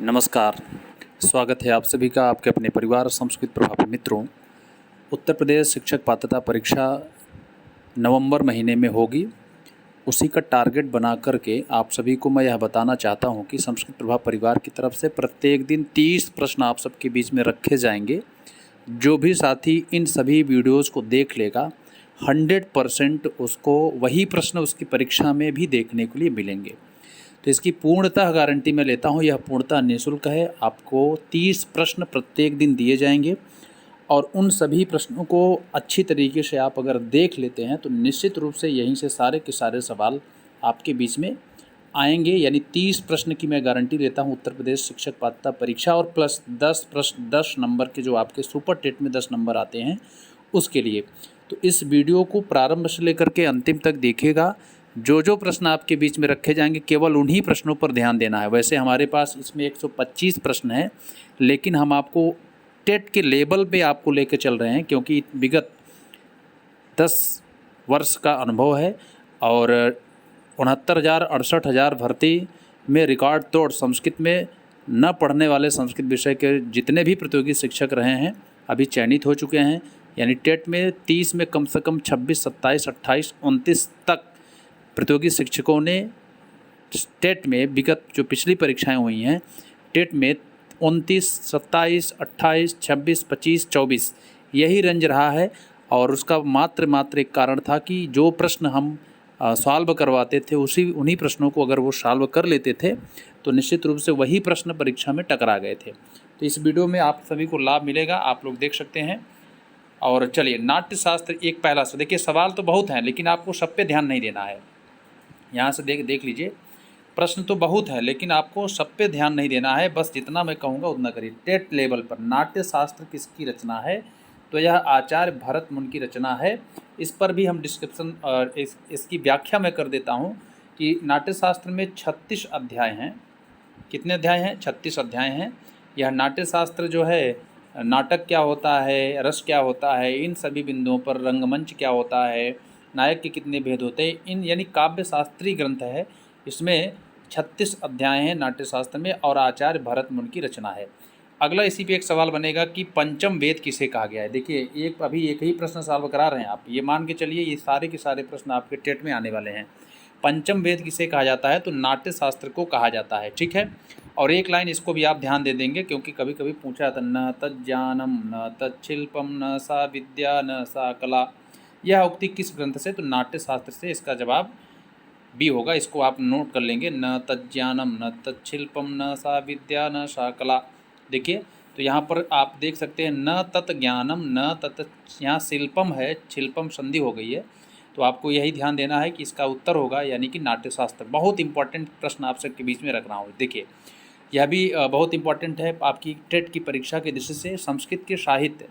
नमस्कार। स्वागत है आप सभी का आपके अपने परिवार और संस्कृत प्रभावी मित्रों। उत्तर प्रदेश शिक्षक पात्रता परीक्षा नवंबर महीने में होगी। उसी का टारगेट बना करके आप सभी को मैं यह बताना चाहता हूं कि संस्कृत प्रभाव परिवार की तरफ से प्रत्येक दिन 30 प्रश्न आप सबके बीच में रखे जाएंगे। जो भी साथी इन सभी वीडियोज़ को देख लेगा 100% उसको वही प्रश्न उसकी परीक्षा में भी देखने के लिए मिलेंगे। तो इसकी पूर्णतः गारंटी मैं लेता हूँ, यह पूर्णतः निःशुल्क है। आपको 30 प्रश्न प्रत्येक दिन दिए जाएंगे और उन सभी प्रश्नों को अच्छी तरीके से आप अगर देख लेते हैं तो निश्चित रूप से यहीं से सारे के सारे सवाल आपके बीच में आएंगे। यानी 30 प्रश्न की मैं गारंटी लेता हूँ उत्तर प्रदेश शिक्षक पात्रता परीक्षा और प्लस 10 प्रश्न 10 नंबर के जो आपके सुपर टेट में 10 नंबर आते हैं उसके लिए। तो इस वीडियो को प्रारंभ से लेकर के अंतिम तक देखिएगा। जो प्रश्न आपके बीच में रखे जाएंगे केवल उन्हीं प्रश्नों पर ध्यान देना है। वैसे हमारे पास इसमें 125 प्रश्न हैं, लेकिन हम आपको टेट के लेवल पे आपको लेकर चल रहे हैं क्योंकि विगत 10 वर्ष का अनुभव है और 69,000 68,000 भर्ती में रिकॉर्ड तोड़ संस्कृत में न पढ़ने वाले संस्कृत विषय के जितने भी प्रतियोगी शिक्षक रहे हैं अभी चयनित हो चुके हैं। यानी टेट में 30 में कम से कम 26, 27, 28, 29 तक प्रतियोगी शिक्षकों ने टेट में विगत जो पिछली परीक्षाएं हुई हैं टेट में 29, 27, 28, 26, 25, 24 यही रेंज रहा है। और उसका मात्र एक कारण था कि जो प्रश्न हम सॉल्व करवाते थे उन्हीं प्रश्नों को अगर वो सॉल्व कर लेते थे तो निश्चित रूप से वही प्रश्न परीक्षा में टकरा गए थे। तो इस वीडियो में आप सभी को लाभ मिलेगा, आप लोग देख सकते हैं। और चलिए, नाट्य शास्त्र एक पहला से देखिए। सवाल तो बहुत हैं लेकिन आपको सब पे ध्यान नहीं देना है। यहाँ से देख लीजिए, प्रश्न तो बहुत है लेकिन आपको सब पे ध्यान नहीं देना है। बस जितना मैं कहूँगा उतना करिए। टेट लेवल पर नाट्य शास्त्र किसकी रचना है? तो यह आचार्य भरत मुनि की रचना है। इस पर भी हम डिस्क्रिप्शन और इसकी व्याख्या मैं कर देता हूँ कि नाट्य शास्त्र में 36 अध्याय हैं। कितने अध्याय हैं? 36 अध्याय हैं। यह नाट्य शास्त्र जो है, नाटक क्या होता है, रस क्या होता है, इन सभी बिंदुओं पर रंगमंच क्या होता है, नायक के कितने भेद होते हैं, इन यानी काव्य शास्त्रीय ग्रंथ है। इसमें 36 अध्याय हैं नाट्य शास्त्र में और आचार्य भरत मुनि की रचना है। अगला इसी पे एक सवाल बनेगा कि पंचम वेद किसे कहा गया है। देखिए, अभी एक ही प्रश्न सॉल्व करा रहे हैं आप, ये मान के चलिए ये सारे के सारे प्रश्न आपके टेट में आने वाले हैं। पंचम वेद किसे कहा जाता है? तो नाट्य शास्त्र को कहा जाता है। ठीक है। और एक लाइन इसको भी आप ध्यान दे देंगे क्योंकि कभी कभी पूछा जाता, न तज्ज्ञानम न तच्छिल्पम न सा विद्या न सा कला। यह उक्ति किस ग्रंथ से? तो नाट्य शास्त्र से। इसका जवाब बी होगा। इसको आप नोट कर लेंगे, न तज्ज्ञानम न तच्छिल्पम न सा विद्या न सा कला। देखिए, तो यहाँ पर आप देख सकते हैं न तत् ज्ञानम न तत्, यहाँ शिल्पम है, शिल्पम संधि हो गई है। तो आपको यही ध्यान देना है कि इसका उत्तर होगा यानी कि नाट्य शास्त्र। बहुत इंपॉर्टेंट प्रश्न आप सबके बीच में रख रहा हूँ। देखिए, यह भी बहुत इंपॉर्टेंट है आपकी टेट की परीक्षा की दृष्टि से। संस्कृत के साहित्य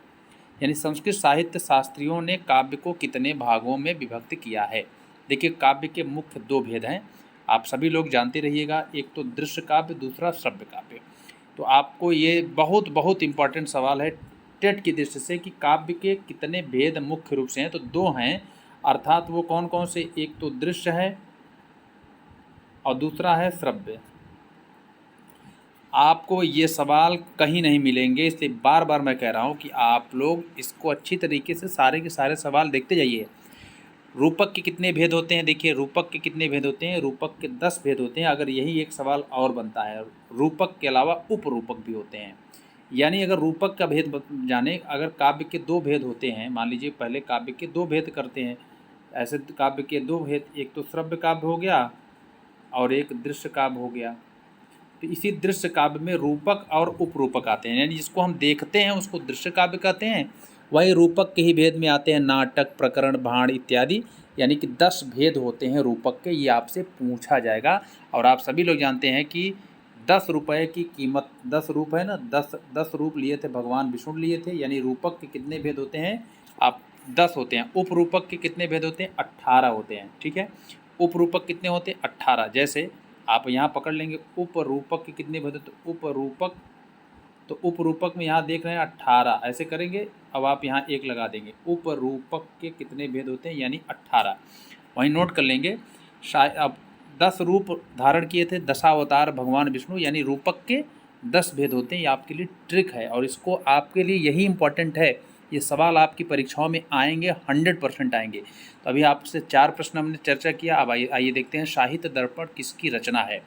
यानी संस्कृत साहित्य शास्त्रियों ने काव्य को कितने भागों में विभक्त किया है? देखिए, काव्य के मुख्य 2 भेद हैं, आप सभी लोग जानते रहिएगा। एक तो दृश्य काव्य, दूसरा श्रव्य काव्य। तो आपको ये बहुत इंपॉर्टेंट सवाल है टेट की दृष्टि से कि काव्य के कितने भेद मुख्य रूप से हैं। तो 2 हैं, अर्थात वो कौन कौन से? एक तो दृश्य है और दूसरा है श्रव्य। आपको ये सवाल कहीं नहीं मिलेंगे, इसलिए बार बार मैं कह रहा हूँ कि आप लोग इसको अच्छी तरीके से सारे के सारे सवाल देखते जाइए। रूपक के कितने भेद होते हैं? देखिए, रूपक के कितने भेद होते हैं? रूपक के 10 भेद होते हैं। अगर यही एक सवाल और बनता है, रूपक के अलावा उपरूपक भी होते हैं। यानी अगर रूपक का भेद जाने, अगर काव्य के 2 भेद होते हैं, मान लीजिए पहले काव्य के 2 भेद करते हैं। ऐसे काव्य के 2 भेद, एक तो श्रव्य काव्य हो गया और एक दृश्य काव्य हो गया। तो इसी दृश्य काव्य में रूपक और उपरूपक आते हैं, यानी जिसको हम देखते हैं उसको दृश्य काव्य कहते हैं। वही रूपक के ही भेद में आते हैं नाटक, प्रकरण, भाण इत्यादि। यानी कि 10 भेद होते हैं रूपक के, ये आपसे पूछा जाएगा। और आप सभी लोग जानते हैं कि 10 रुपये की कीमत, 10 रूप है ना, 10 रूप लिए थे भगवान विष्णु लिए थे। यानी रूपक के कितने भेद होते हैं? आप 10 होते हैं। उपरूपक के कितने भेद होते हैं? 18 होते हैं। ठीक है। उपरूपक कितने होते हैं? 18। जैसे आप यहाँ पकड़ लेंगे उपरूपक के कितने भेद होते हैं? उपरूपक, तो उपरूपक में यहाँ देख रहे हैं 18, ऐसे करेंगे। अब आप यहाँ 1 लगा देंगे। उपरूपक के कितने भेद होते हैं? यानी 18। वहीं नोट कर लेंगे। शायद अब 10 रूप धारण किए थे दशावतार भगवान विष्णु, यानी रूपक के 10 भेद होते हैं। ये आपके लिए ट्रिक है और इसको आपके लिए यही इम्पॉर्टेंट है। ये सवाल आपकी परीक्षाओं में आएंगे, 100% आएंगे। तो अभी आपसे 4 प्रश्न हमने चर्चा किया। अब आइए देखते हैं साहित्य दर्पण किसकी रचना है।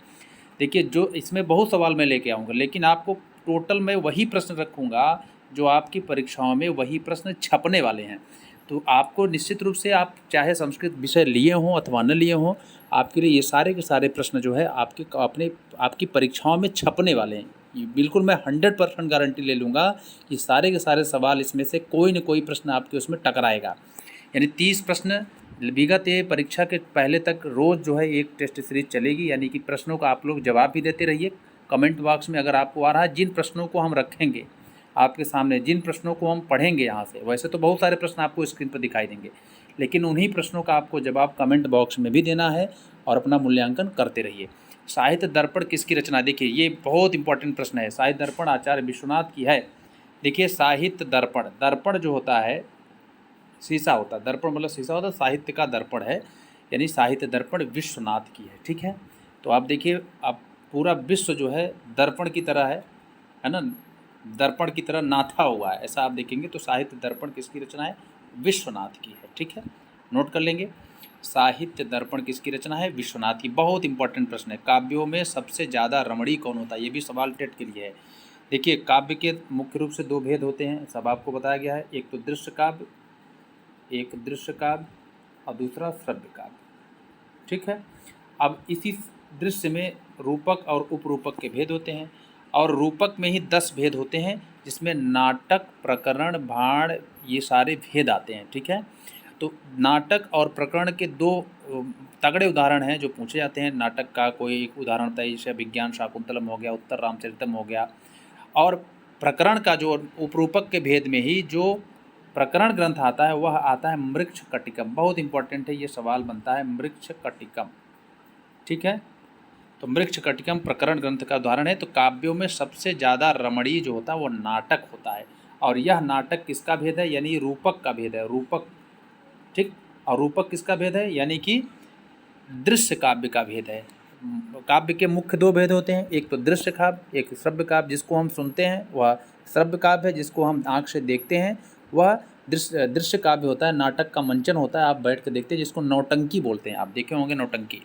देखिए, जो इसमें बहुत सवाल मैं लेके आऊँगा, लेकिन आपको टोटल मैं वही प्रश्न रखूँगा जो आपकी परीक्षाओं में वही प्रश्न छपने वाले हैं। तो आपको निश्चित रूप से, आप चाहे संस्कृत विषय लिए हों अथवा न लिए हों, आपके लिए ये सारे के सारे प्रश्न जो है आपकी परीक्षाओं में छपने वाले हैं। ये बिल्कुल मैं 100% गारंटी ले लूँगा कि सारे के सारे सवाल इसमें से कोई न कोई प्रश्न आपके उसमें टकराएगा। यानी 30 प्रश्न विगत ये परीक्षा के पहले तक रोज़ जो है एक टेस्ट सीरीज चलेगी। यानी कि प्रश्नों का आप लोग जवाब भी देते रहिए। कमेंट बॉक्स में अगर आपको आ रहा है, जिन प्रश्नों को हम रखेंगे आपके सामने, जिन प्रश्नों को हम पढ़ेंगे यहाँ से, वैसे तो बहुत सारे प्रश्न आपको स्क्रीन पर दिखाई देंगे, लेकिन उन्हीं प्रश्नों का आपको जवाब कमेंट बॉक्स में भी देना है और अपना मूल्यांकन करते रहिए। साहित्य दर्पण किसकी रचना, देखिए ये बहुत इंपॉर्टेंट प्रश्न है। साहित्य दर्पण आचार्य विश्वनाथ की है। देखिए, साहित्य दर्पण, दर्पण जो होता है शीशा होता है, दर्पण मतलब शीशा होता है, साहित्य का दर्पण है, यानी साहित्य दर्पण विश्वनाथ की है। ठीक है, तो आप देखिए, आप पूरा विश्व जो है दर्पण की तरह है ना, दर्पण की तरह नाथा हुआ है, ऐसा आप देखेंगे। तो साहित्य दर्पण किसकी रचना है, विश्वनाथ की है। ठीक है, नोट कर लेंगे, साहित्य दर्पण किसकी रचना है, विश्वनाथ की। बहुत इंपॉर्टेंट प्रश्न है। काव्यों में सबसे ज़्यादा रमणीय कौन होता है, ये भी सवाल टेट के लिए है। देखिए, काव्य के मुख्य रूप से 2 भेद होते हैं, सब आपको बताया गया है। एक तो दृश्य काव्य, एक दृश्य काव्य और दूसरा श्रव्य काव्य। ठीक है, अब इसी दृश्य में रूपक और उपरूपक के भेद होते हैं, और रूपक में ही 10 भेद होते हैं, जिसमें नाटक, प्रकरण, भाण, ये सारे भेद आते हैं। ठीक है, तो नाटक और प्रकरण के 2 तगड़े उदाहरण हैं जो पूछे जाते हैं। नाटक का कोई एक उदाहरण होता है, जैसे अभिज्ञान शाकुंतलम हो गया, उत्तर रामचरितम हो गया। और प्रकरण का जो उपरूपक के भेद में ही जो प्रकरण ग्रंथ आता है वह आता है मृक्ष कटिकम। बहुत इंपॉर्टेंट है, ये सवाल बनता है मृक्ष कटिकम। ठीक है, तो मृक्ष कटिकम प्रकरण ग्रंथ का उदाहरण है। तो काव्यों में सबसे ज़्यादा रमणीय जो होता है वो नाटक होता है, और यह नाटक किसका भेद है, यानी रूपक का भेद है, रूपक। ठीक, और रूपक किसका भेद है, यानी कि दृश्य काव्य का भेद है। काव्य के मुख्य 2 भेद होते हैं, एक तो दृश्य काव्य, एक श्रव्य काव्य। जिसको हम सुनते हैं वह श्रव्य काव्य है, जिसको हम आँख से देखते हैं वह दृश्य काव्य होता है। नाटक का मंचन होता है, आप बैठ कर देखते हैं, जिसको नौटंकी बोलते हैं। आप देखे होंगे नौटंकी।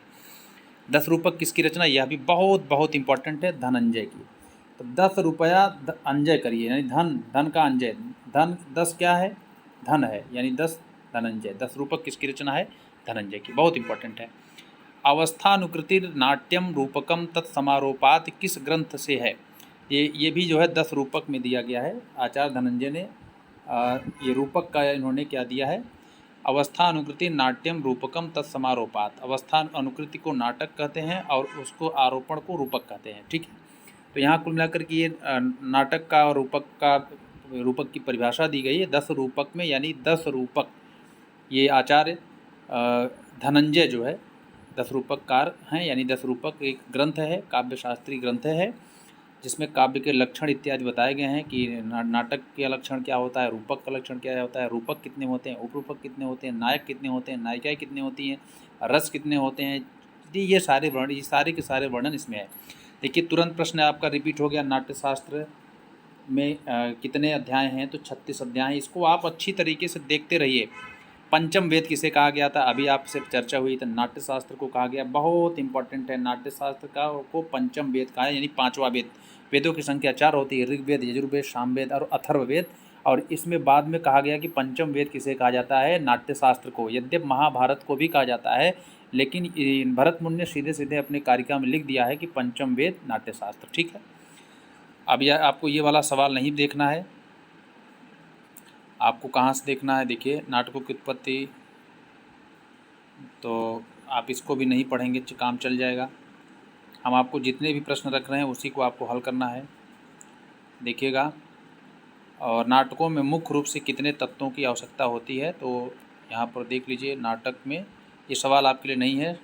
10 रूपक किसकी रचना, यह भी बहुत बहुत इंपॉर्टेंट है, धनंजय की। तो 10 रुपया अंजय करिए, यानी धन, धन का अंजय, धन 10 क्या है, धन है, यानी 10 धनंजय। 10 रूपक किसकी रचना है, धनंजय की। बहुत इंपॉर्टेंट है। अवस्थानुकृति नाट्यम रूपकम तत्समारोपात किस ग्रंथ से है, ये भी जो है 10 रूपक में दिया गया है। आचार्य धनंजय ने ये रूपक का इन्होंने क्या दिया है, अवस्था अनुकृति नाट्यम रूपकम तत्समारोपात। अवस्था अनुकृति को नाटक कहते हैं और उसको आरोपण को रूपक कहते हैं। ठीक है, तो यहाँ कुल मिलाकर के ये नाटक का और रूपक की परिभाषा दी गई है 10 रूपक में, यानी 10 रूपक। ये आचार्य धनंजय जो है 10 रूपककार हैं, यानी 10 रूपक एक ग्रंथ है, काव्य शास्त्रीय ग्रंथ है, जिसमें काव्य के लक्षण इत्यादि बताए गए हैं कि नाटक के लक्षण क्या होता है, रूपक का लक्षण क्या होता है, रूपक कितने होते हैं, उपरूपक कितने होते हैं, नायक कितने होते हैं, नायिकाएँ कितनी होती हैं, रस कितने होते हैं। ये सारे वर्णन, ये सारे के सारे वर्णन इसमें है। देखिए, तुरंत प्रश्न आपका रिपीट हो गया, नाट्यशास्त्र में कितने अध्याय हैं, तो 36 अध्याय हैं। इसको आप अच्छी तरीके से देखते रहिए। पंचम वेद किसे कहा गया था, अभी आपसे चर्चा हुई, तो नाट्यशास्त्र को कहा गया। बहुत इंपॉर्टेंट है, नाट्यशास्त्र को पंचम वेद कहा है, यानी 5वां वेद। वेदों की संख्या 4 होती है, ऋग्वेद, यजुर्वेद, सामवेद और अथर्ववेद। और इसमें बाद में कहा गया कि पंचम वेद किसे कहा जाता है, नाट्यशास्त्र को। यद्यप महाभारत को भी कहा जाता है, लेकिन भरत मुनि ने सीधे सीधे अपने कारिका में लिख दिया है कि पंचम वेद नाट्यशास्त्र। ठीक है, अब यह आपको ये वाला सवाल नहीं देखना है, आपको कहाँ से देखना है, देखिए, नाटकों की उत्पत्ति, तो आप इसको भी नहीं पढ़ेंगे, काम चल जाएगा। हम आपको जितने भी प्रश्न रख रहे हैं उसी को आपको हल करना है, देखिएगा। और नाटकों में मुख्य रूप से कितने तत्वों की आवश्यकता होती है, तो यहाँ पर देख लीजिए। नाटक में ये सवाल आपके लिए नहीं है।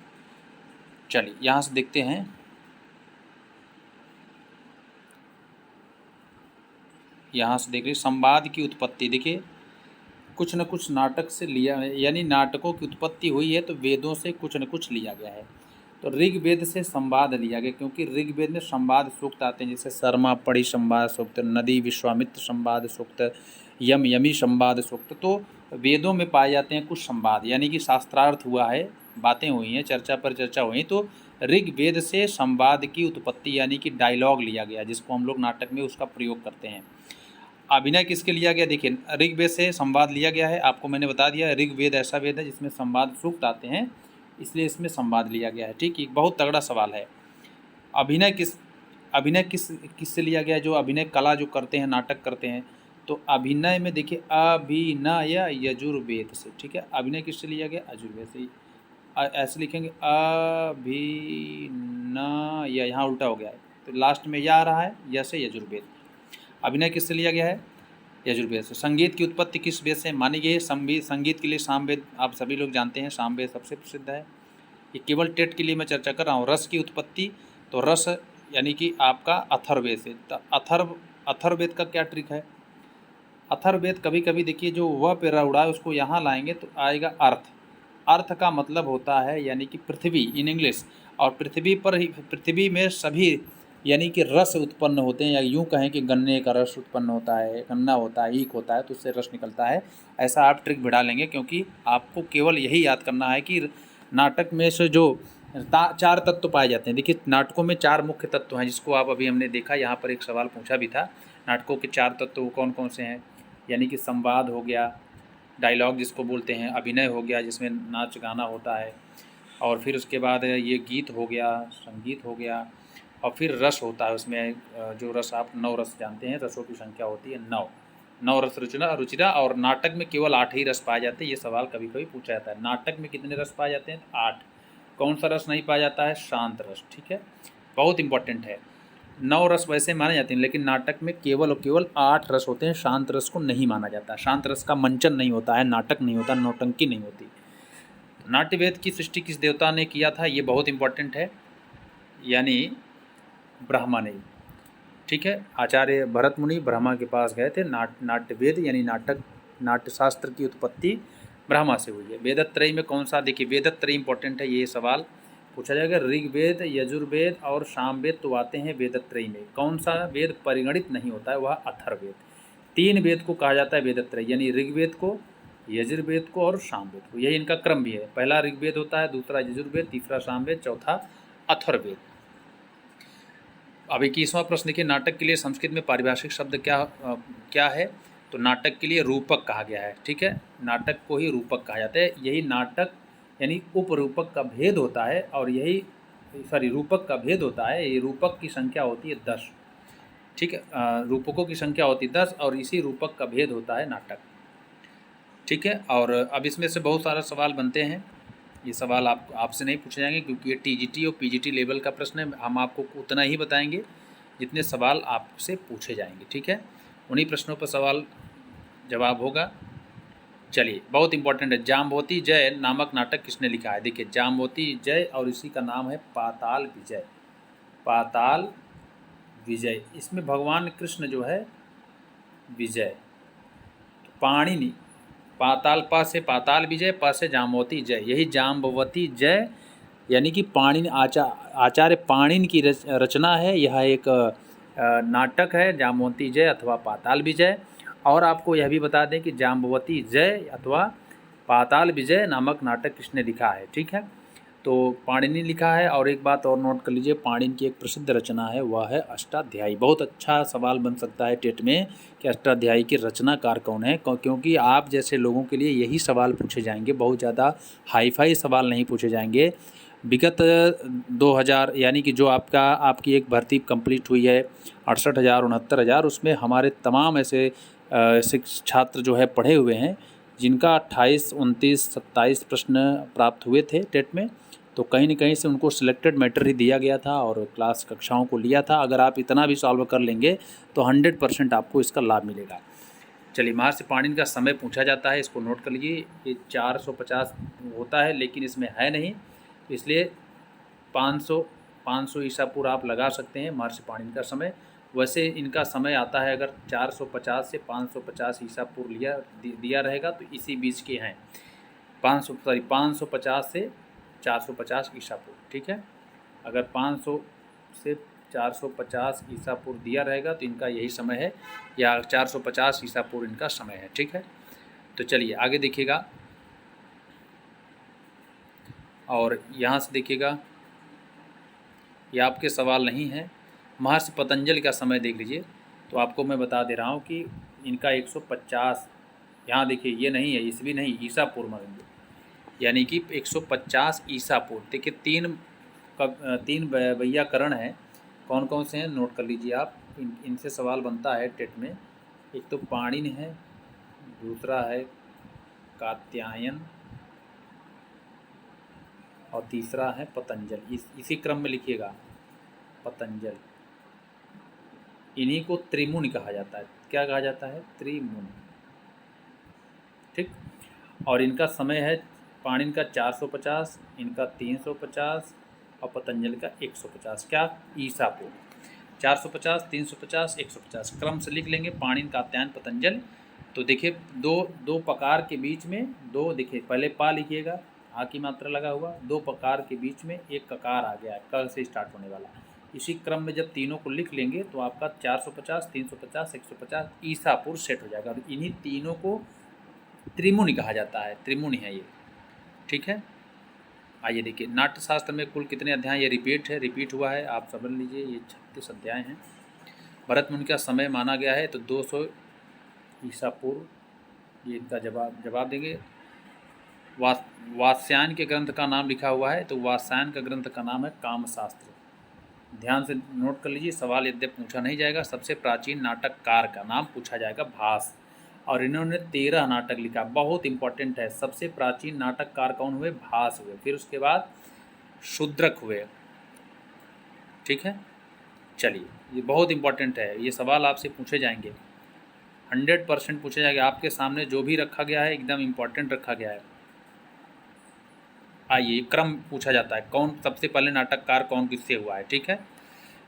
चलिए यहाँ से देखते हैं। यहाँ से देख लीजिए, संवाद की उत्पत्ति। देखिए, कुछ न कुछ नाटक से लिया है, यानी नाटकों की उत्पत्ति हुई है तो वेदों से कुछ न कुछ लिया गया है। तो ऋग्वेद से संवाद लिया गया, क्योंकि ऋग्वेद में संवाद सूक्त आते हैं, जैसे शर्मा पड़ी संवाद सूक्त, नदी विश्वामित्र संवाद सूक्त, यम यमी संवाद सूक्त। तो वेदों में पाए जाते हैं कुछ संवाद, यानी कि शास्त्रार्थ हुआ है, बातें हुई हैं, चर्चा पर चर्चा हुई। तो ऋग्वेद से संवाद की उत्पत्ति यानी कि डायलॉग लिया गया, जिसको हम लोग नाटक में उसका प्रयोग करते हैं। अभिनय किसके लिया गया? देखिए, ऋग्वेद से संवाद लिया गया है, आपको मैंने बता दिया। ऋग्वेद ऐसा वेद है जिसमें संवाद सूक्त आते हैं, इसलिए इसमें संवाद लिया गया है। ठीक, एक बहुत तगड़ा सवाल है। अभिनय किससे लिया गया? जो अभिनय कला जो करते हैं, नाटक करते हैं, तो अभिनय में देखिए अभिनय यजुर्वेद से। ठीक है, अभिनय किससे लिया गया? यजुर्वेद से। ऐसे लिखेंगे अभिनय, यहाँ उल्टा हो गया है, तो लास्ट में यह आ रहा है, यह से यजुर्वेद। अभिनय किससे लिया गया है? यजुर्वेद से। संगीत की उत्पत्ति किस वेद से मानी गई है? संगीत के लिए सामवेद आप सभी लोग जानते हैं, सामवेद सबसे प्रसिद्ध है। ये केवल टेट के लिए मैं चर्चा कर रहा हूँ। रस की उत्पत्ति, तो रस यानी कि आपका अथर्ववेद से। तो अथर्ववेद का क्या ट्रिक है? अथर्ववेद कभी कभी देखिए जो वह पे र उड़ा है उसको यहाँ लाएंगे तो आएगा अर्थ। अर्थ का मतलब होता है यानी कि पृथ्वी इन इंग्लिश, और पृथ्वी में सभी यानी कि रस उत्पन्न होते हैं, या यूँ कहें कि गन्ने का रस उत्पन्न होता है, गन्ना होता है, ईख होता है, तो उससे रस निकलता है। ऐसा आप ट्रिक बिठा लेंगे, क्योंकि आपको केवल यही याद करना है कि नाटक में से जो 4 तत्व पाए जाते हैं। देखिए, नाटकों में 4 मुख्य तत्व हैं, जिसको आप अभी हमने देखा। यहाँ पर एक सवाल पूछा भी था, नाटकों के 4 तत्व कौन कौन से हैं? यानी कि संवाद हो गया, डायलॉग जिसको बोलते हैं, अभिनय हो गया जिसमें नाच गाना होता है, और फिर उसके बाद ये गीत हो गया, संगीत हो गया, और फिर रस होता है। उसमें जो रस आप 9 रस जानते हैं, रसों की संख्या होती है 9 रस रुचिरा, और नाटक में केवल 8 ही रस पाए जाते हैं। ये सवाल कभी कभी पूछा जाता है, नाटक में कितने रस पाए जाते हैं? 8। कौन सा रस नहीं पाया जाता है? शांत रस। ठीक है, बहुत इंपॉर्टेंट है। 9 रस वैसे माने जाते हैं, लेकिन नाटक में केवल और केवल 8 रस होते हैं। शांत रस को नहीं माना जाता। शांत रस का मंचन नहीं होता है, नाटक नहीं होता, नौटंकी नहीं होती। नाट्यवेद की सृष्टि किस देवता ने किया था? ये बहुत इंपॉर्टेंट है, यानी ब्रह्मा ने। ठीक है, आचार्य भरत मुनि ब्रह्मा के पास गए थे। नाट्यवेद यानी नाट्यशास्त्र की उत्पत्ति ब्रह्मा से हुई है। वेदत्रयी में कौन सा? देखिए, वेदत्रयी इंपॉर्टेंट है, ये सवाल पूछा जाएगा। ऋग्वेद, यजुर्वेद और सामवेद तो आते हैं वेदत्रयी में। कौन सा वेद परिगणित नहीं होता है? वह अथर्ववेद। 3 वेद को कहा जाता है वेदत्रयी, यानी ऋग्वेद को, यजुर्वेद को और सामवेद को। यही इनका क्रम भी है। पहला ऋग्वेद होता है, दूसरा यजुर्वेद, तीसरा सामवेद, चौथा अथर्ववेद। अब 21वां प्रश्न देखिए, नाटक के लिए संस्कृत में पारिभाषिक शब्द क्या है? तो नाटक के लिए रूपक कहा गया है। ठीक है, नाटक को ही रूपक कहा जाता है। यही नाटक यानी उपरूपक का भेद होता है, और रूपक का भेद होता है। ये रूपक की संख्या होती है 10। ठीक है, रूपकों की संख्या होती है 10, और इसी रूपक का भेद होता है नाटक। ठीक है, और अब इसमें से बहुत सारा सवाल बनते हैं। ये सवाल आपसे नहीं पूछे जाएंगे, क्योंकि ये टीजीटी और पीजीटी लेवल का प्रश्न है। हम आपको उतना ही बताएंगे जितने सवाल आपसे पूछे जाएंगे। ठीक है, उन्हीं प्रश्नों पर सवाल जवाब होगा। चलिए, बहुत इंपॉर्टेंट है। जाम्बवती जय नामक नाटक किसने लिखा है? देखिए, जाम्बवती जय, और इसी का नाम है पाताल विजय। पाताल विजय, इसमें भगवान कृष्ण जो है विजय, पाणिनि, पाताल पा से पाताल विजय, पा से जाम्बवती जय, यही जाम्बवती जय यानी कि पाणिनि, आचार्य पाणिनि की रचना है। यह एक नाटक है, जाम्बवती जय अथवा पाताल विजय। और आपको यह भी बता दें कि जाम्बवती जय अथवा पाताल विजय नामक नाटक किसने लिखा है? ठीक है, तो पाणिनि लिखा है। और एक बात और नोट कर लीजिए, पाणिनि की एक प्रसिद्ध रचना है, वह है अष्टाध्यायी। बहुत अच्छा सवाल बन सकता है टेट में कि अष्टाध्यायी के रचनाकार कौन है, क्योंकि आप जैसे लोगों के लिए यही सवाल पूछे जाएंगे। बहुत ज़्यादा हाईफाई सवाल नहीं पूछे जाएंगे। विगत 2000 यानी कि जो आपकी एक भर्ती कंप्लीट हुई है 68,000 69,000, उसमें हमारे तमाम ऐसे छात्र जो है पढ़े हुए हैं, जिनका 28 29 27 प्रश्न प्राप्त हुए थे टेट में। तो कहीं न कहीं से उनको सिलेक्टेड मैटर ही दिया गया था और क्लास कक्षाओं को लिया था। अगर आप इतना भी सॉल्व कर लेंगे तो 100% आपको इसका लाभ मिलेगा। चलिए, महर्षि पाणिनि का समय पूछा जाता है, इसको नोट कर लीजिए। ये 450 होता है, लेकिन इसमें है नहीं, इसलिए 500 ईसा पूर्व आप लगा सकते हैं महर्षि पाणिनि का समय। वैसे इनका समय आता है, अगर 450 से 550 ईसा पूर्व दिया रहेगा तो इसी बीच के हैं। 550 से 450 ईसा पूर्व, ठीक है। अगर 500 से 450 ईसा पूर्व दिया रहेगा तो इनका यही समय है, या 450 ईसा पूर्व इनका समय है, ठीक है। तो चलिए आगे देखिएगा, और यहाँ से देखिएगा, ये आपके सवाल नहीं है। महर्षि पतंजलि का समय देख लीजिए, तो आपको मैं बता दे रहा हूँ कि इनका 150, यहाँ देखिए ये नहीं है, ईस्वी नहीं, ईसा पूर्व मानेंगे, यानी कि 150 ईसा पूर्व। देखिए तीन वैयाकरण हैं, कौन कौन से हैं नोट कर लीजिए आप, इनसे सवाल बनता है टेट में। एक तो पाणिनि है, दूसरा है कात्यायन, और तीसरा है पतंजलि। इसी क्रम में लिखिएगा, पतंजलि। इन्हीं को त्रिमुनि कहा जाता है। क्या कहा जाता है? त्रिमुनि, ठीक। और इनका समय है, पाणिनि का 450, इनका 350 और पतंजलि का 150। क्या? ईसा पूर्व। 450, 350, 150 क्रम से लिख लेंगे, पाणिनि, कात्यायन, पतंजलि। तो देखिए दो पकार के बीच में दो, देखिए पहले पा लिखिएगा, आ की मात्रा लगा हुआ, दो पकार के बीच में एक ककार आ गया है, क से स्टार्ट होने वाला। इसी क्रम में जब तीनों को लिख लेंगे तो आपका 450, 350, 150 ईसा पूर्व सेट हो जाएगा। और इन्हीं तीनों को त्रिमुनि कहा जाता है, त्रिमुनि है ये, ठीक है। आइए देखिए, नाट्यशास्त्र में कुल कितने अध्याय, ये रिपीट हुआ है, आप समझ लीजिए, ये 36 अध्याय हैं। भरत मुनि का समय माना गया है तो 200 ईसा पूर्व, ये इनका जवाब देंगे। वात्स्यायन के ग्रंथ का नाम लिखा हुआ है, तो वात्स्यायन का ग्रंथ का नाम है कामशास्त्र। ध्यान से नोट कर लीजिए, सवाल यद्यप पूछा नहीं जाएगा। सबसे प्राचीन नाटककार का नाम पूछा जाएगा, भास, और इन्होंने 13 नाटक लिखा, बहुत इंपॉर्टेंट है। सबसे प्राचीन नाटककार कौन हुए? भास हुए, फिर उसके बाद शूद्रक हुए, ठीक है। चलिए, ये बहुत इंपॉर्टेंट है, ये सवाल आपसे पूछे जाएंगे, 100% पूछे जाएंगे। आपके सामने जो भी रखा गया है एकदम इंपॉर्टेंट रखा गया है। आइए, क्रम पूछा जाता है, कौन सबसे पहले नाटककार कौन किससे हुआ है, ठीक है।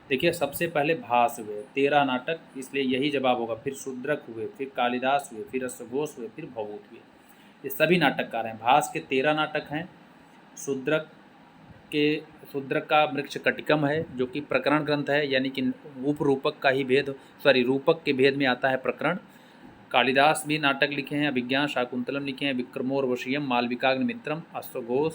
देखिए, सबसे पहले भास हुए, 13 नाटक, इसलिए यही जवाब होगा। फिर शूद्रक हुए, फिर कालिदास हुए, फिर अश्वघोष हुए, फिर भवभूत हुए। ये सभी नाटककार हैं। भास के 13 नाटक हैं। शूद्रक का मृक्ष कटिकम है, जो कि प्रकरण ग्रंथ है, यानी कि उपरूपक का ही भेद, रूपक के भेद में आता है प्रकरण। कालिदास भी नाटक लिखे हैं, अभिज्ञान शाकुंतलम लिखे हैं, विक्रमोर्वशीयम, मालविकाग्निमित्रम, अश्वघोष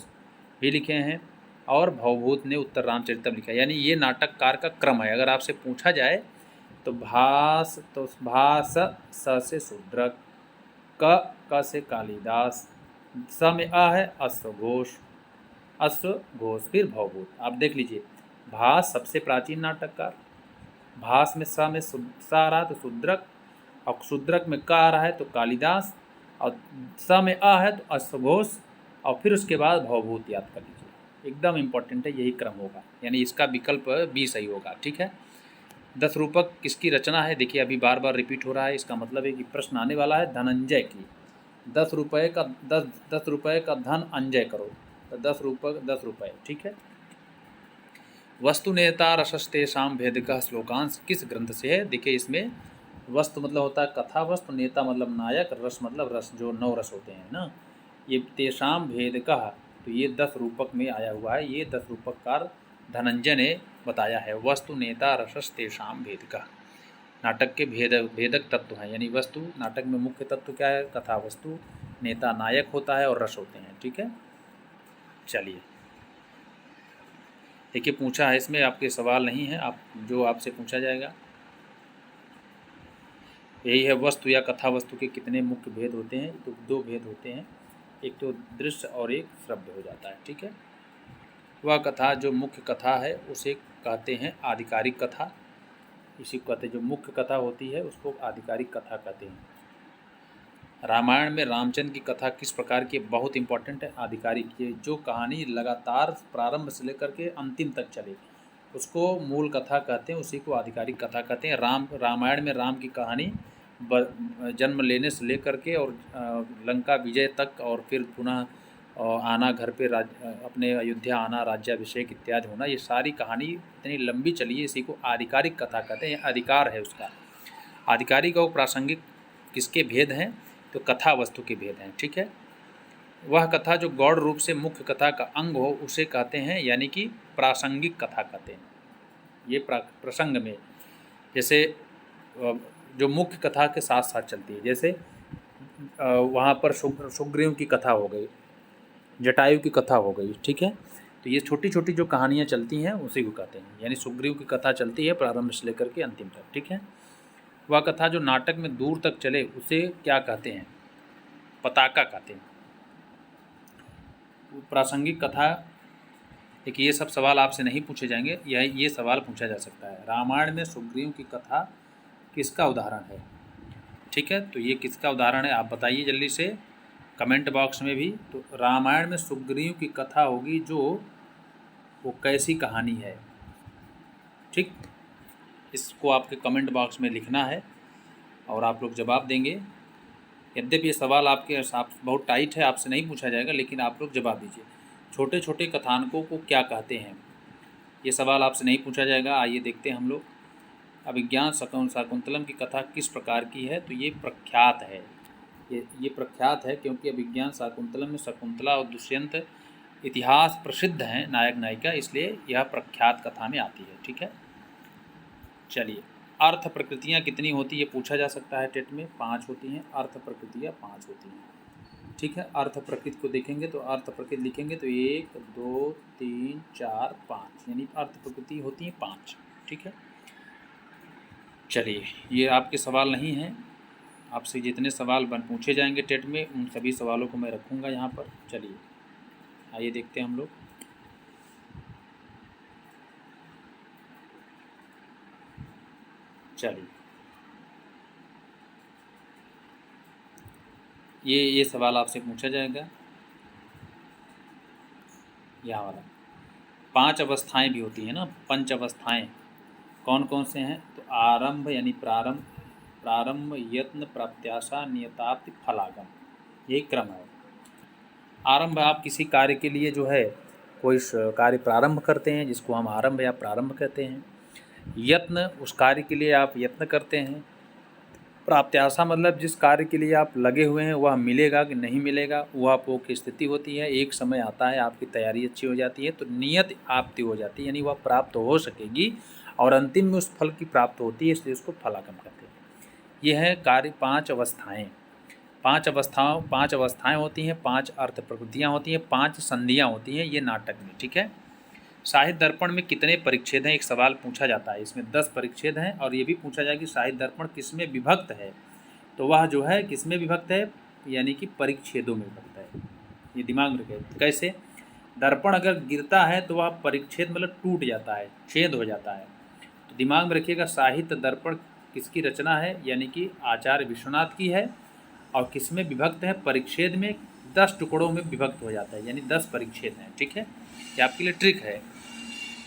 भी लिखे हैं, और भवभूत ने उत्तर रामचरितम लिखा है। यानी ये नाटककार का क्रम है। अगर आपसे पूछा जाए तो भास स से शूद्रक, क से कालिदास, स में आ है अश्वघोष, फिर भवभूत। आप देख लीजिए, भास सबसे प्राचीन नाटककार, भास में स आ रहा है तो शूद्रक, और शूद्रक में क आ रहा है तो कालिदास, और स में आ है तो अश्वघोष, और फिर उसके बाद भवभूत। याद कर लीजिए, एकदम इम्पॉर्टेंट है, यही क्रम होगा, यानी इसका विकल्प बी सही होगा, ठीक है। 10 रूपक किसकी रचना है? देखिए, अभी बार बार रिपीट हो रहा है, इसका मतलब है कि प्रश्न आने वाला है धनंजय की। 10 रुपये का धन अंजय करो, तो 10 रूपक 10 रुपये, ठीक है। वस्तु नेता रसस्तेषां भेदकः श्लोकांश किस ग्रंथ से है? देखिए, इसमें वस्तु मतलब होता है कथा वस्तु, नेता मतलब नायक, रस मतलब रस, जो 9 रस होते हैं ना। ये तेषां भेदकः, तो ये 10 रूपक में आया हुआ है। ये 10 रूपककार धनंजय ने बताया है। वस्तु नेता रसस्तेषां भेदकः, नाटक के भेदक तत्व हैं, यानी वस्तु, नाटक में मुख्य तत्व क्या है? कथा वस्तु, नेता नायक होता है, और रस होते हैं, ठीक है। चलिए देखिए, पूछा है, इसमें आपके सवाल नहीं है, आप जो आपसे पूछा जाएगा यही है, वस्तु या कथा वस्तु के कितने मुख्य भेद होते हैं? तो 2 भेद होते हैं, एक तो दृश्य और एक श्रव्य हो जाता है, ठीक है। वह कथा जो मुख्य कथा है उसे कहते हैं आधिकारिक कथा, इसी को कहते हैं, जो मुख्य कथा होती है उसको आधिकारिक कथा कहते हैं। रामायण में रामचंद्र की कथा किस प्रकार की? बहुत इंपॉर्टेंट है, आधिकारिक। ये जो कहानी लगातार प्रारंभ से लेकर के अंतिम तक चले उसको मूल कथा कहते हैं, उसी को आधिकारिक कथा कहते हैं। रामायण में राम की कहानी जन्म लेने से लेकर के और लंका विजय तक, और फिर पुनः आना घर पे, अपने अयोध्या आना, राज्याभिषेक इत्यादि होना, ये सारी कहानी इतनी लंबी चली है, इसी को आधिकारिक कथा कहते हैं। अधिकार है उसका। आधिकारिक और प्रासंगिक किसके भेद हैं? तो कथा वस्तु के भेद हैं, ठीक है। वह कथा जो गौड़ रूप से मुख्य कथा का अंग हो उसे कहते हैं, यानी कि प्रासंगिक कथा कहते हैं। ये प्रसंग में जैसे जो मुख्य कथा के साथ साथ चलती है, जैसे वहाँ पर सुग्रीव की कथा हो गई, जटायु की कथा हो गई, ठीक है। तो ये छोटी छोटी जो कहानियाँ चलती हैं उसी को कहते हैं, यानी सुग्रीव की कथा चलती है प्रारंभ से लेकर के अंतिम तक, ठीक है। वह कथा जो नाटक में दूर तक चले उसे क्या कहते हैं? पताका कहते हैं। प्रासंगिक कथा, देखिए ये सब सवाल आपसे नहीं पूछे जाएंगे, ये सवाल पूछा जा सकता है, रामायण में सुग्रीव की कथा किसका उदाहरण है? ठीक है, तो ये किसका उदाहरण है आप बताइए जल्दी से कमेंट बॉक्स में भी। तो रामायण में सुग्रीव की कथा होगी जो वो कैसी कहानी है, ठीक, इसको आपके कमेंट बॉक्स में लिखना है और आप लोग जवाब देंगे। यद्यपि ये सवाल आपके हिसाब बहुत टाइट है, आपसे नहीं पूछा जाएगा, लेकिन आप लोग जवाब दीजिए। छोटे छोटे कथानकों को क्या कहते हैं? ये सवाल आपसे नहीं पूछा जाएगा। आइए देखते हैं हम लोग। अभिज्ञान शाकुंतलम की कथा किस प्रकार की है? तो ये प्रख्यात है, ये प्रख्यात है क्योंकि अभिज्ञान शाकुंतलम में शकुंतला और दुष्यंत इतिहास प्रसिद्ध हैं, नायक नायिका, इसलिए यह प्रख्यात कथा में आती है, ठीक है। चलिए, अर्थ प्रकृतियाँ कितनी होती है पूछा जा सकता है टेट में। 5 होती हैं अर्थ प्रकृतियाँ, 5 होती हैं, ठीक है। अर्थ प्रकृति को देखेंगे तो अर्थ प्रकृति लिखेंगे तो 1 2 3 4 5, यानी अर्थ प्रकृति होती हैं 5, ठीक है। चलिए, ये आपके सवाल नहीं हैं, आपसे जितने सवाल पूछे जाएंगे टेट में उन सभी सवालों को मैं रखूँगा यहाँ पर। चलिए आइए देखते हैं हम लोग। चलिए, ये सवाल आपसे पूछा जाएगा, यहाँ वाला। 5 अवस्थाएं भी होती हैं ना, पंच अवस्थाएं कौन कौन से हैं? तो आरंभ यानी प्रारंभ, यत्न, प्रत्याशा, नियताप्ति, फलागम, यही क्रम है। आरंभ, आप किसी कार्य के लिए जो है कोई कार्य प्रारंभ करते हैं जिसको हम आरंभ या प्रारंभ कहते हैं। यत्न, उस कार्य के लिए आप यत्न करते हैं। प्राप्त्याशा मतलब जिस कार्य के लिए आप लगे हुए हैं वह मिलेगा कि नहीं मिलेगा, वह आपको की स्थिति होती है। एक समय आता है आपकी तैयारी अच्छी हो जाती है तो नियत आपति हो जाती है, यानी वह प्राप्त हो सकेगी और अंतिम में उस फल की प्राप्त होती है, इसलिए उसको फलागम कहते हैं। यह है कार्य 5 अवस्थाएँ। 5 अवस्थाएँ होती हैं, 5 अर्थ प्रकृतियाँ होती हैं, 5 संधियाँ होती हैं ये नाटक में, ठीक है। साहित्य दर्पण में कितने परिच्छेद हैं? एक सवाल पूछा जाता है, इसमें 10 परिच्छेद हैं। और ये भी पूछा जाए कि साहित्य दर्पण किसमें विभक्त है? तो वह जो है किसमें विभक्त है? यानी कि परिच्छेदों में विभक्त है। ये दिमाग में रखें। कैसे? दर्पण अगर गिरता है तो वह परिच्छेद मतलब टूट जाता है, छेद हो जाता है। तो दिमाग में रखिएगा, साहित्य दर्पण किसकी रचना है? यानी कि आचार्य विश्वनाथ की है। और किसमें विभक्त है? परिच्छेद में 10 टुकड़ों में विभक्त हो जाता है, यानी 10 परिच्छेद हैं, ठीक है। ये आपके लिए ट्रिक है।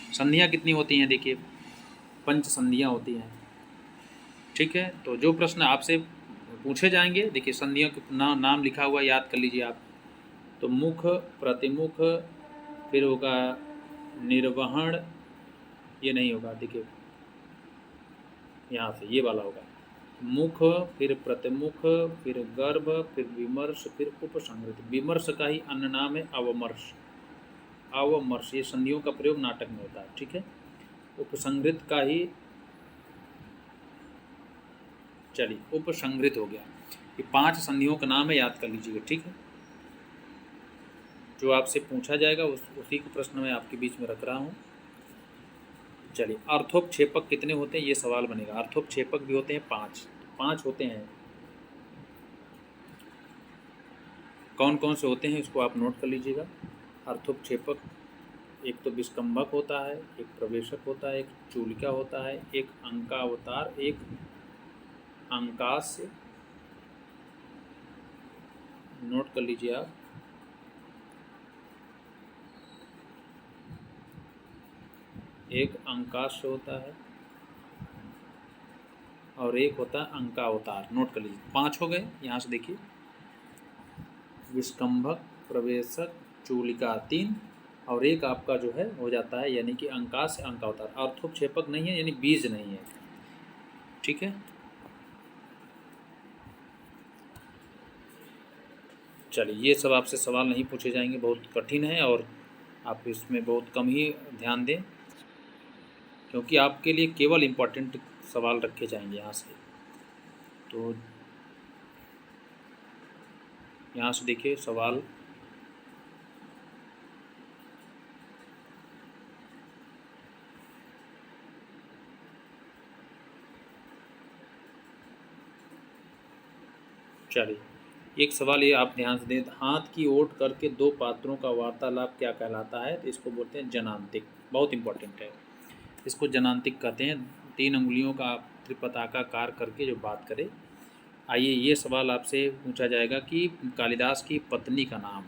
संधियाँ कितनी होती हैं? देखिए 5 संधियाँ होती हैं, ठीक है। तो जो प्रश्न आपसे पूछे जाएंगे, देखिए संधियों के नाम लिखा हुआ याद कर लीजिए आप। तो मुख, प्रतिमुख, फिर होगा निर्वहण, ये नहीं होगा, देखिए यहाँ से ये वाला होगा मुख, फिर प्रतिमुख, फिर गर्भ, फिर विमर्श, फिर उपसंहृत। विमर्श का ही अन्य नाम है अवमर्श। अवमर्श, ये संधियों का प्रयोग नाटक में होता है, ठीक है। उपसंहृत का ही, चलिए उपसंहृत हो गया। ये 5 संधियों का नाम है, याद कर लीजिएगा, ठीक है। जो आपसे पूछा जाएगा उसी को प्रश्न मैं आपके बीच में रख रहा हूँ। चलिए, अर्थोपक्षेपक कितने होते हैं ये सवाल बनेगा। अर्थोपक्षेपक भी होते हैं 5 होते हैं। कौन कौन से होते हैं इसको आप नोट कर लीजिएगा। अर्थोपक्षेपक, एक तो विस्कंभक होता है, एक प्रवेशक होता है, एक चूलिका होता है, एक अंकावतार, एक अंकास्य, नोट कर लीजिए आप। एक अंकास्य होता है और एक होता है अंकावतार, नोट कर लीजिए। 5 हो गए। यहाँ से देखिए, विस्कंभक, प्रवेशक, चूलिका 3 और एक आपका जो है हो जाता है यानी कि अंकास्य, अंकावतार। अर्थोपक्षेपक नहीं है यानी बीज नहीं है, ठीक है। चलिए, ये सब आपसे सवाल नहीं पूछे जाएंगे, बहुत कठिन है और आप इसमें बहुत कम ही ध्यान दें, क्योंकि आपके लिए केवल इम्पोर्टेंट सवाल रखे जाएंगे यहाँ से। तो यहाँ से देखिए सवाल, चलिए एक सवाल ये आप ध्यान से दें, हाथ की ओट करके दो पात्रों का वार्तालाप क्या कहलाता है? तो इसको बोलते हैं जनांतिक। बहुत इंपॉर्टेंट है, इसको जनांतिक कहते हैं। 3 अंगुलियों का त्रिपताकाकार करके जो बात करे। आइए ये सवाल आपसे पूछा जाएगा कि कालिदास की पत्नी का नाम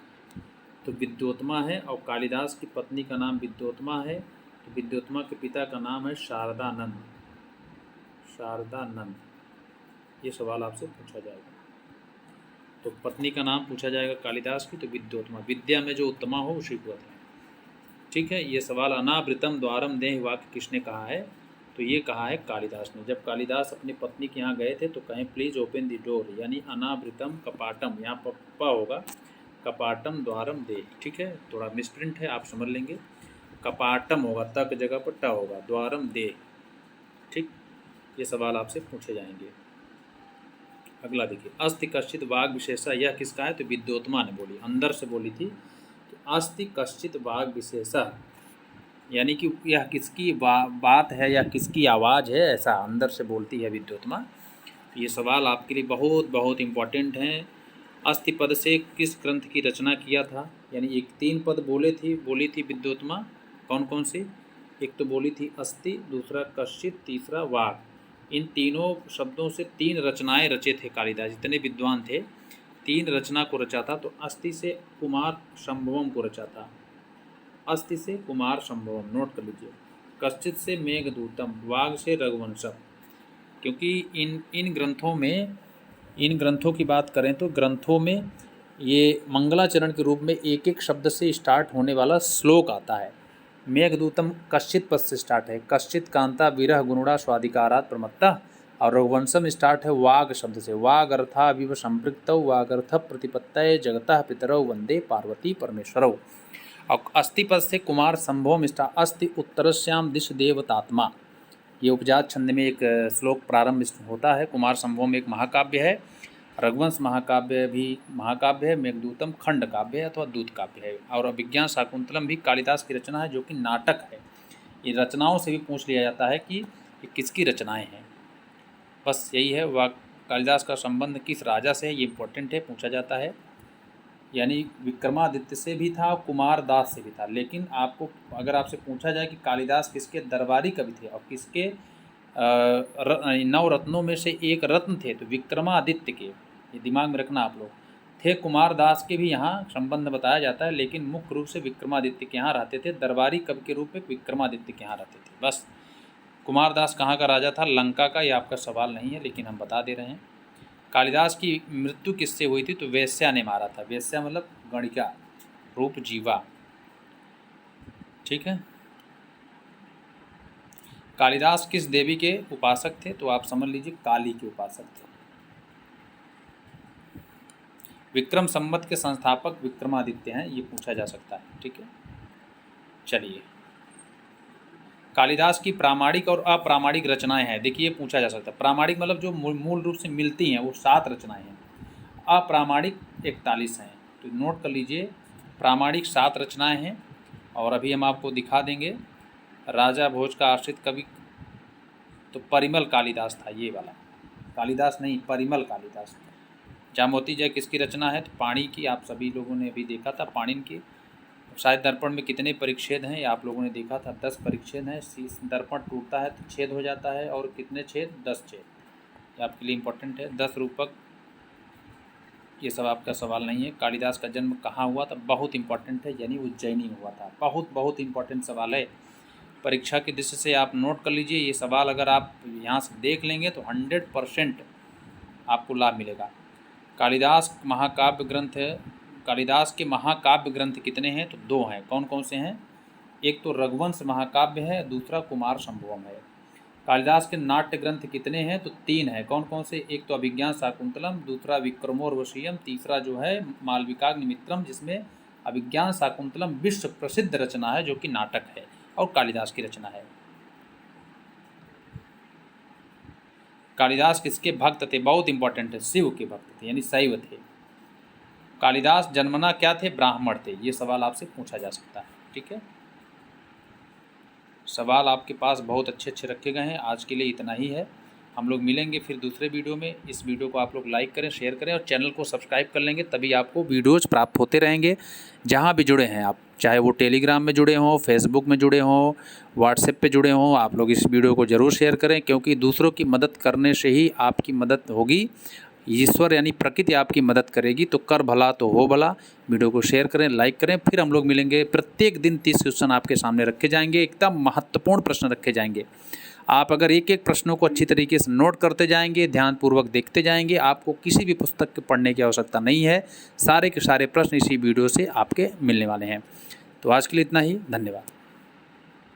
तो विद्योत्मा है, और कालिदास की पत्नी का नाम विद्योत्मा है, तो विद्योत्मा के पिता का नाम है शारदानंद। शारदानंद, ये सवाल आपसे पूछा जाएगा। तो पत्नी का नाम पूछा जाएगा कालिदास की, तो विद्योत्मा, विद्या में जो उत्तमा हो उसी को कहते हैं। ठीक है, ये सवाल अनावृतम द्वारम देह वाक्य किसने कहा है? तो ये कहा है कालिदास ने। जब कालिदास अपनी पत्नी के यहाँ गए थे तो कहें प्लीज ओपन द डोर, यानी अनावृतम कपाटम, यहाँ पप्पा होगा, कपाटम द्वारम दे। ठीक है, थोड़ा मिसप्रिंट है, आप समझ लेंगे। कपाटम होगा, तक जगह पर ट होगा, द्वारम दे। ठीक, ये सवाल आपसे पूछे जाएंगे। अगला देखिए, अस्ति कश्चित वाग विशेषा, यह किसका है? तो विद्योत्मा ने बोली, अंदर से बोली थी। तो अस्ति कश्चित वाग विशेषा, यानी कि यह किसकी बात है या किसकी आवाज़ है, ऐसा अंदर से बोलती है विद्योत्मा। ये सवाल आपके लिए बहुत बहुत इम्पॉर्टेंट हैं। अस्ति पद से किस ग्रंथ की रचना किया था? यानी एक 3 पद बोली थी विद्योत्मा। कौन कौन सी? एक तो बोली थी अस्ति, दूसरा कश्चित, तीसरा वाग। इन तीनों शब्दों से 3 रचनाएं रचे थे कालिदास, जितने विद्वान थे 3 रचना को रचा था। तो अस्ति से कुमार संभवम को रचा था, अस्ति से कुमार संभवम, नोट कर लीजिए। कश्चित से मेघदूतम, वाग से रघुवंशम। क्योंकि इन ग्रंथों की बात करें तो ग्रंथों में ये मंगलाचरण के रूप में एक एक शब्द से स्टार्ट होने वाला श्लोक आता है। मेघदूतम कश्चित पद से स्टार्ट है, कश्चित कांता विरह गुणुड़ा स्वाधिकारात् प्रमत्ता, और रघुवंशम स्टार्ट है वाग शब्द से, वाग अर्था विव संपृक्तौ वागर्थ प्रतिपत्तये जगतः पितरौ वंदे पार्वती परमेश्वरौ। और अस्ति पद से कुमार संभवम स्टार्ट, अस्ति उत्तरस्याम दिश देवतात्मा, ये उपजात छंद में एक श्लोक प्रारंभ होता है। कुमार संभवम एक महाकाव्य है, रघुवंश महाकाव्य भी महाकाव्य है, मेघदूतम खंड काव्य है अथवा दूत काव्य है, और अभिज्ञान शाकुंतलम भी कालिदास की रचना है जो कि नाटक है। ये रचनाओं से भी पूछ लिया जाता है कि ये किसकी रचनाएं हैं। बस यही है, वह कालिदास का संबंध किस राजा से है ये इम्पोर्टेंट है, पूछा जाता है। यानी विक्रमादित्य से भी था, कुमार दास से भी था। लेकिन आपको अगर आपसे पूछा जाए कि कालिदास किसके दरबारी कवि थे और किसके 9 रत्नों में से एक रत्न थे, तो विक्रमादित्य के, ये दिमाग में रखना आप लोग, थे। कुमार दास के भी यहाँ संबंध बताया जाता है, लेकिन मुख्य रूप से विक्रमादित्य के यहाँ रहते थे, दरबारी कवि के रूप में विक्रमादित्य के यहाँ रहते थे। बस, कुमार दास कहाँ का राजा था? लंका का। ये आपका सवाल नहीं है, लेकिन हम बता दे रहे हैं। कालिदास की मृत्यु किससे हुई थी? तो वेश्या ने मारा था। वेश्या मतलब गणिका, रूप जीवा। ठीक है, कालिदास किस देवी के उपासक थे? तो आप समझ लीजिए काली के उपासक थे। विक्रम संवत के संस्थापक विक्रमादित्य हैं, ये पूछा जा सकता है। ठीक है, चलिए, कालिदास की प्रामाणिक और अप्रामाणिक रचनाएं हैं। देखिए, पूछा जा सकता है। प्रामाणिक मतलब जो मूल रूप से मिलती हैं वो 7 रचनाएं हैं, अप्रामाणिक 41 हैं। तो नोट कर लीजिए, प्रामाणिक 7 रचनाएं हैं, और अभी हम आपको दिखा देंगे। राजा भोज का आश्रित कवि तो परिमल कालिदास था, ये वाला कालिदास नहीं, परिमल कालिदास। जामवती जय किसकी रचना है? तो पाणी की। आप सभी लोगों ने अभी देखा था पाणिनि की। शायद दर्पण में कितने परिच्छेद हैं, आप लोगों ने देखा था, 10 परिच्छेद हैं। दर्पण टूटता है तो छेद हो जाता है, और कितने छेद? 10 छेद। ये आपके लिए इम्पोर्टेंट है। 10 रूपक, ये सब आपका सवाल नहीं है। कालिदास का जन्म कहाँ हुआ था? बहुत इंपॉर्टेंट है, यानी उज्जैनी में हुआ था। बहुत इंपॉर्टेंट सवाल है, परीक्षा की दृष्टि से आप नोट कर लीजिए। ये सवाल अगर आप यहाँ से देख लेंगे तो 100% आपको लाभ मिलेगा। कालिदास महाकाव्य ग्रंथ है, कालिदास के महाकाव्य ग्रंथ कितने हैं? तो 2 हैं। कौन कौन से हैं? एक तो रघुवंश महाकाव्य है, दूसरा कुमार संभवम है। कालिदास के नाट्य ग्रंथ कितने हैं? तो 3 हैं। कौन कौन से? एक तो अभिज्ञान शाकुंतलम, दूसरा विक्रमोर्वशीयम, तीसरा जो है मालविकाग्निमित्रम, जिसमें अभिज्ञान शाकुंतलम विश्व प्रसिद्ध रचना है जो कि नाटक है और कालिदास की रचना है। कालिदास किसके भक्त थे? बहुत इंपॉर्टेंट है, शिव के भक्त थे, यानी शैव थे। कालिदास जन्मना क्या थे? ब्राह्मण थे। ये सवाल आपसे पूछा जा सकता है, ठीक है। सवाल आपके पास बहुत अच्छे अच्छे रखे गए हैं। आज के लिए इतना ही है, हम लोग मिलेंगे फिर दूसरे वीडियो में। इस वीडियो को आप लोग लाइक करें, शेयर करें और चैनल को सब्सक्राइब कर लेंगे, तभी आपको वीडियोज़ प्राप्त होते रहेंगे। जहाँ भी जुड़े हैं आप, चाहे वो टेलीग्राम में जुड़े हों, फेसबुक में जुड़े हों, व्हाट्सएप पे जुड़े हों, आप लोग इस वीडियो को ज़रूर शेयर करें, क्योंकि दूसरों की मदद करने से ही आपकी मदद होगी। ईश्वर यानी प्रकृति आपकी मदद करेगी। तो कर भला तो हो भला। वीडियो को शेयर करें, लाइक करें। फिर हम लोग मिलेंगे। प्रत्येक दिन 30 क्वेश्चन आपके सामने रखे जाएंगे, एकदम महत्वपूर्ण प्रश्न रखे जाएंगे। आप अगर एक एक प्रश्नों को अच्छी तरीके से नोट करते जाएंगे, ध्यानपूर्वक देखते जाएंगे, आपको किसी भी पुस्तक के पढ़ने की आवश्यकता नहीं है। सारे के सारे प्रश्न इसी वीडियो से आपके मिलने वाले हैं। तो आज के लिए इतना ही, धन्यवाद।